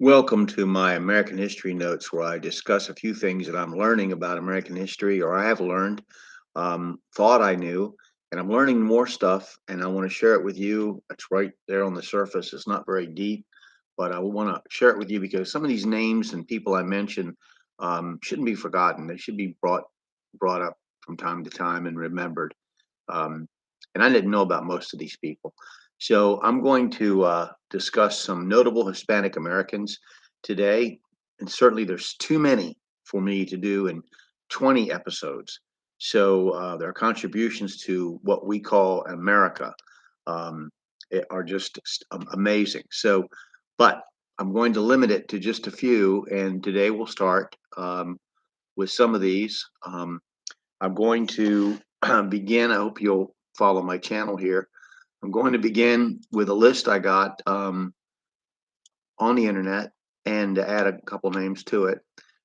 Welcome to my American History Notes, where I discuss a few things that I'm learning about American history or I have learned, thought I knew, and I'm learning more stuff and I want to share it with you. It's right there on the surface. It's not very deep, but I want to share it with you because some of these names and people I mentioned shouldn't be forgotten. They should be brought up from time to time and remembered. Um, and I didn't know about most of these people. So I'm going to discuss some notable Hispanic Americans today. And certainly there's too many for me to do in 20 episodes. So their contributions to what we call America um, are just amazing. So, but I'm going to limit it to just a few. And today we'll start with some of these. I'm going to begin. I hope you'll follow my channel here. I'm going to begin with a list I got on the internet and add a couple names to it.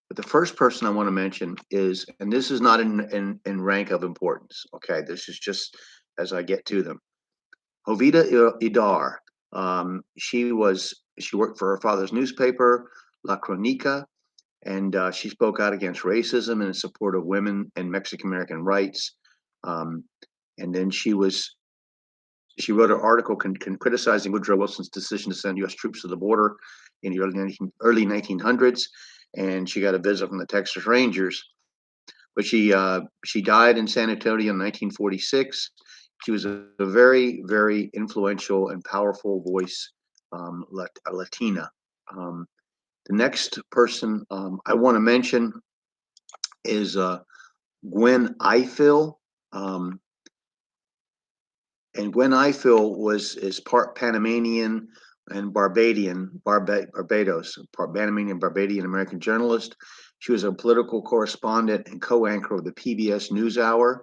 But the first person I want to mention is, and this is not in rank of importance. Okay, this is just as I get to them. Jovita Idar. She worked for her father's newspaper, La Cronica, and she spoke out against racism and in support of women and Mexican American rights. Um, and then she wrote an article criticizing Woodrow Wilson's decision to send U.S. troops to the border in the early 1900s, and she got a visit from the Texas Rangers. But she died in San Antonio in 1946. She was a very influential and powerful voice, a Latina. Um, the next person I want to mention is Gwen Ifill. Um, and Gwen Ifill is part Panamanian and Barbados, part Panamanian Barbadian American journalist. She was a political correspondent and co-anchor of the PBS NewsHour.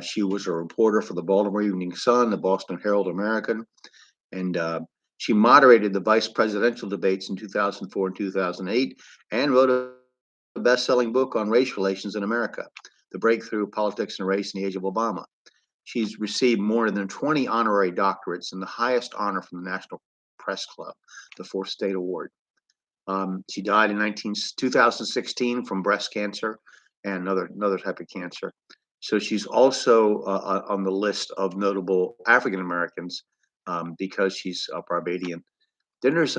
She was a reporter for the Baltimore Evening Sun, the Boston Herald American, and she moderated the vice presidential debates in 2004 and 2008, and wrote a best-selling book on race relations in America, The Breakthrough: Politics and Race in the Age of Obama. She's received more than 20 honorary doctorates and the highest honor from the National Press Club, the Fourth State Award. She died in 2016 from breast cancer and another type of cancer. So she's also on the list of notable African Americans because she's a Barbadian. Then there's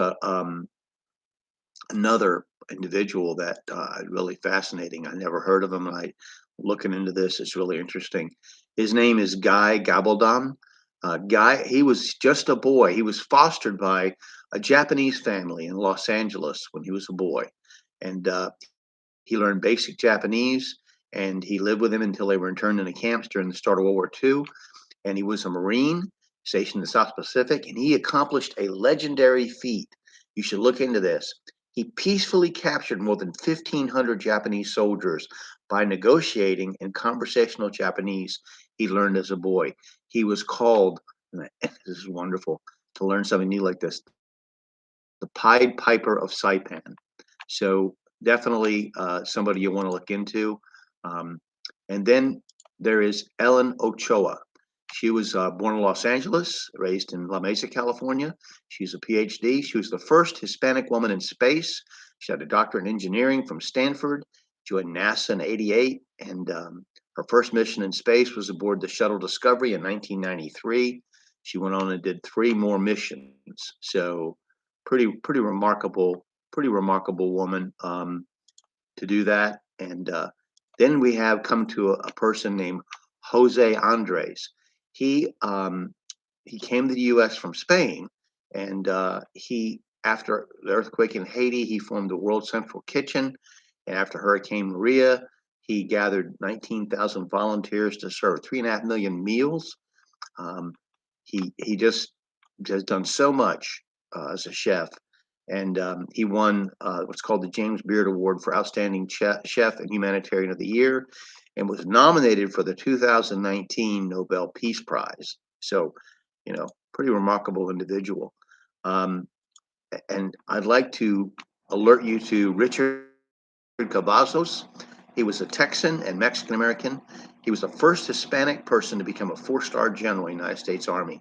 another individual that really fascinating. I never heard of him, and I looking into this. It's really interesting. His name is Guy Gabaldon. Guy, he was just a boy. He was fostered by a Japanese family in Los Angeles when he was a boy, and he learned basic Japanese. And he lived with him until they were interned in the camps during the start of World War II. And he was a Marine stationed in the South Pacific, and he accomplished a legendary feat. You should look into this. He peacefully captured more than 1,500 Japanese soldiers by negotiating in conversational Japanese he learned as a boy. He was called, this is wonderful, to learn something new like this, the Pied Piper of Saipan. So definitely somebody you want to look into. Um, and then there is Ellen Ochoa. She was born in Los Angeles, raised in La Mesa, California. She's a PhD. She was the first Hispanic woman in space. She had a doctorate in engineering from Stanford, joined NASA in '88, and her first mission in space was aboard the Shuttle Discovery in 1993. She went on and did 3 more missions. So pretty remarkable woman to do that. And then we have come to a person named Jose Andres. He came to the U.S. from Spain, and he after the earthquake in Haiti, he formed the World Central Kitchen. And after Hurricane Maria, he gathered 19,000 volunteers to serve 3.5 million meals. He just has done so much as a chef, and he won what's called the James Beard Award for Outstanding Chef and Humanitarian of the Year, and was nominated for the 2019 Nobel Peace Prize. So, pretty remarkable individual. Um, and I'd like to alert you to Richard Cavazos. He was a Texan and Mexican American. He was the first Hispanic person to become a 4-star general in the United States Army.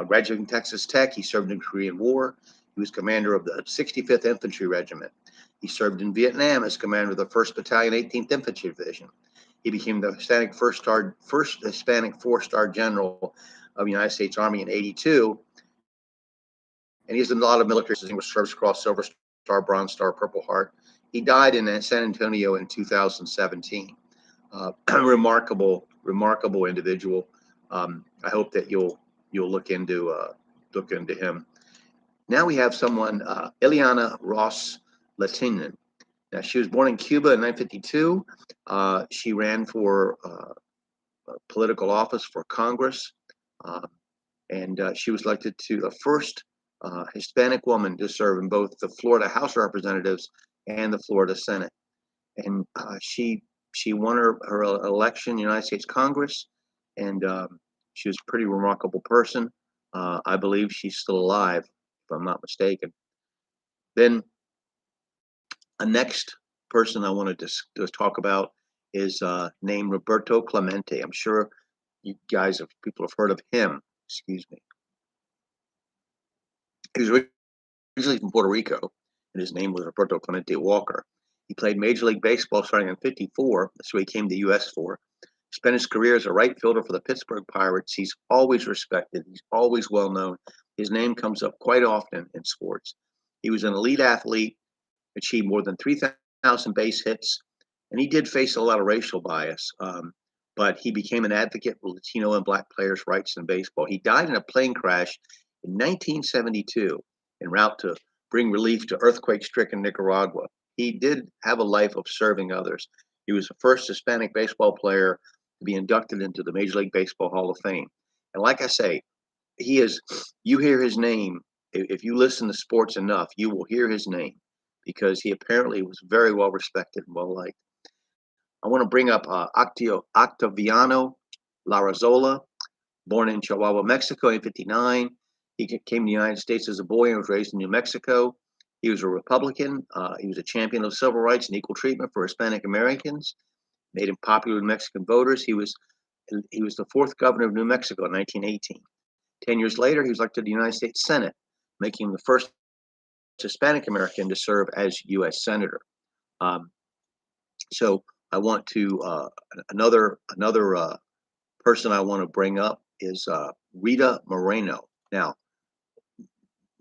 Graduating Texas Tech, he served in the Korean War. He was commander of the 65th Infantry Regiment. He served in Vietnam as commander of the 1st Battalion, 18th Infantry Division. He became the first Hispanic four-star general of the United States Army in '82, and he has a lot of military Distinguished Service Cross, Silver Star, Bronze Star, Purple Heart. He died in San Antonio in 2017. Remarkable individual. I hope that you'll look into him. Now we have someone, Ileana Ros-lehtinen. Now, she was born in Cuba in 1952. She ran for political office for Congress, and she was elected to the first Hispanic woman to serve in both the Florida House of Representatives and the Florida Senate. And she won her election in the United States Congress, and she was a pretty remarkable person. I believe she's still alive, if I'm not mistaken. Then a next person I wanted to talk about is named Roberto Clemente. I'm sure you guys, people have heard of him. Excuse me. He was originally from Puerto Rico, and his name was Roberto Clemente Walker. He played Major League Baseball starting in '54. That's what he came to the U.S. for. Spent his career as a right fielder for the Pittsburgh Pirates. He's always respected. He's always well known. His name comes up quite often in sports. He was an elite athlete, achieved more than 3,000 base hits, and he did face a lot of racial bias. But he became an advocate for Latino and Black players' rights in baseball. He died in a plane crash in 1972 en route to bring relief to earthquake-stricken Nicaragua. He did have a life of serving others. He was the first Hispanic baseball player to be inducted into the Major League Baseball Hall of Fame. And like I say, you hear his name, if you listen to sports enough, you will hear his name because he apparently was very well respected and well liked. I want to bring up Octaviano Larrazola, born in Chihuahua, Mexico in '59. He came to the United States as a boy and was raised in New Mexico. He was a Republican. He was a champion of civil rights and equal treatment for Hispanic-Americans. Made him popular with Mexican voters. He was the fourth governor of New Mexico in 1918. 10 years later, he was elected to the United States Senate, making him the first Hispanic-American to serve as U.S. Senator. So I want to another person I want to bring up is Rita Moreno. Now,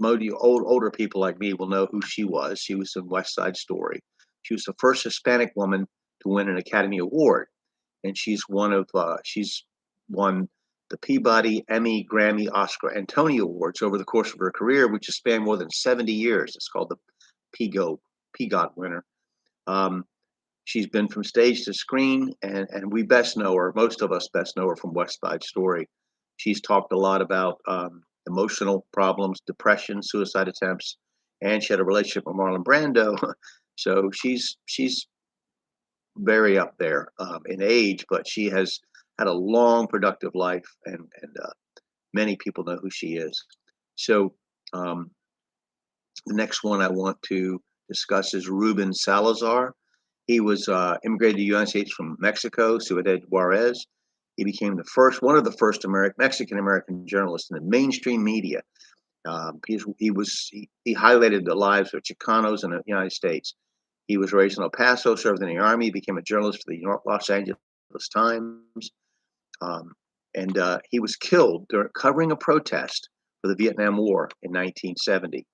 most of you older people like me will know who she was. She was in West Side Story. She was the first Hispanic woman to win an Academy Award, and she's won the Peabody, Emmy, Grammy, Oscar, and Tony Awards over the course of her career, which has spanned more than 70 years. It's called the PEGOT winner. She's been from stage to screen, and we best know her. Most of us best know her from West Side Story. She's talked a lot about emotional problems, depression, suicide attempts, and she had a relationship with Marlon Brando. So she's very up there in age, but she has had a long, productive life, and many people know who she is. So the next one I want to discuss is Ruben Salazar. He was immigrated to the United States from Mexico, Ciudad Juarez. He became one of the first Mexican-American journalists in the mainstream media. He highlighted the lives of Chicanos in the United States. He was raised in El Paso, served in the Army, became a journalist for the Los Angeles Times, and he was killed covering a protest for the Vietnam War in 1970.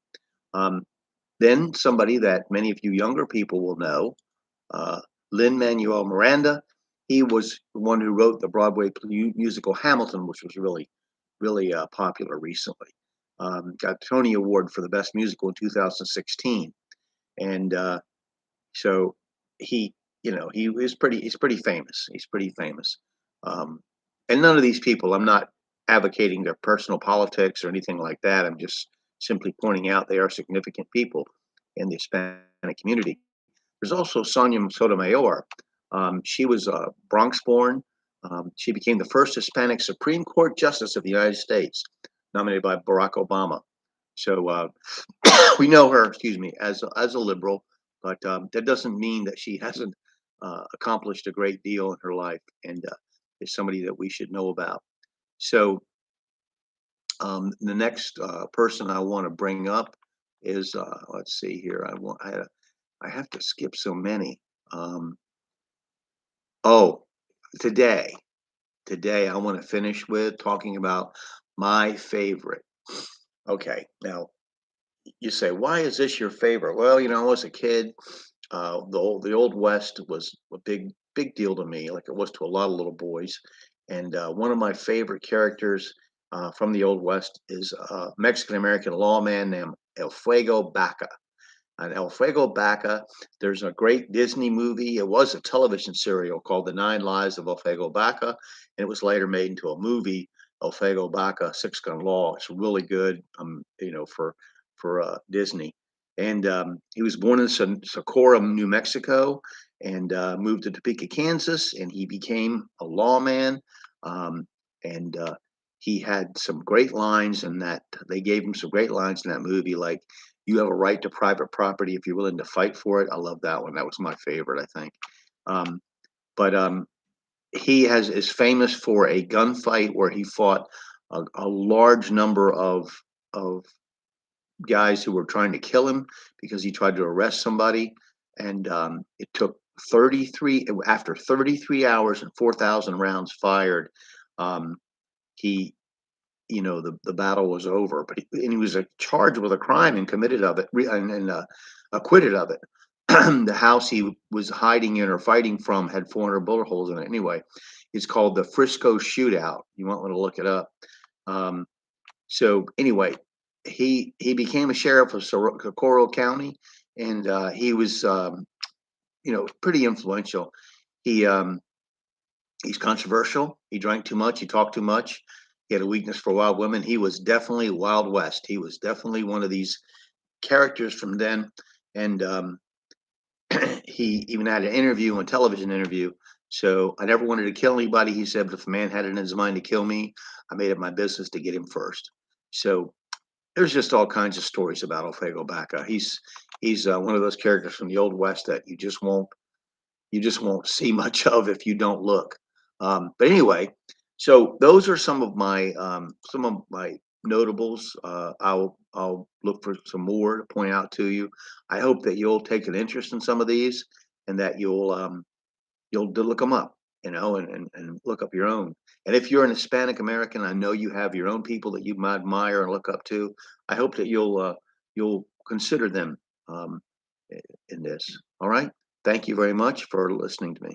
Then somebody that many of you younger people will know, Lin-Manuel Miranda. He was the one who wrote the Broadway musical Hamilton, which was really, really popular recently. Got a Tony Award for the Best Musical in 2016, and so he's pretty famous. He's pretty famous, and none of these people. I'm not advocating their personal politics or anything like that. I'm just simply pointing out they are significant people in the Hispanic community. There's also Sonia Sotomayor. She was Bronx-born. She became the first Hispanic Supreme Court Justice of the United States, nominated by Barack Obama. So we know her, as a liberal, but that doesn't mean that she hasn't accomplished a great deal in her life, and is somebody that we should know about. So the next person I want to bring up is, let's see here. I have to skip so many. Um, oh, today, today I want to finish with talking about my favorite. Okay, now you say, why is this your favorite? Well, as a kid, the old West was a big deal to me, like it was to a lot of little boys. And one of my favorite characters from the old West is a Mexican American lawman named El Fuego Baca. On El Fuego Baca, there's a great Disney movie. It was a television serial called The Nine Lives of El Fuego Baca, and it was later made into a movie, El Fuego Baca, Six Gun Law. It's really good, for Disney. And he was born in Socorro, New Mexico, and moved to Topeka, Kansas, and he became a lawman. Um, and he had some great lines, and that they gave him some great lines in that movie, like you have a right to private property if you're willing to fight for it. I love that one. That was my favorite, I think. Um, but he is famous for a gunfight where he fought a large number of guys who were trying to kill him because he tried to arrest somebody, and it took 33 after 33 hours and 4,000 rounds fired. Um, he the battle was over, but he was charged with a crime and committed of it, and acquitted of it. The house he was hiding in or fighting from had 400 bullet holes in it. Anyway, it's called the Frisco Shootout. You might want to look it up. Um, so anyway, he became a sheriff of Socorro County, and he was pretty influential. He He's controversial. He drank too much. He talked too much. He had a weakness for wild women. He was definitely Wild West. He was definitely one of these characters from then. And he even had an interview, a television interview. So I never wanted to kill anybody. He said, but if a man had it in his mind to kill me, I made it my business to get him first. So there's just all kinds of stories about Alfego Baca. He's one of those characters from the old West that you just won't see much of if you don't look. But anyway, so those are some of my notables. I'll look for some more to point out to you. I hope that you'll take an interest in some of these, and that you'll look them up, and look up your own. And if you're an Hispanic American, I know you have your own people that you might admire and look up to. I hope that you'll consider them um, in this. All right. Thank you very much for listening to me.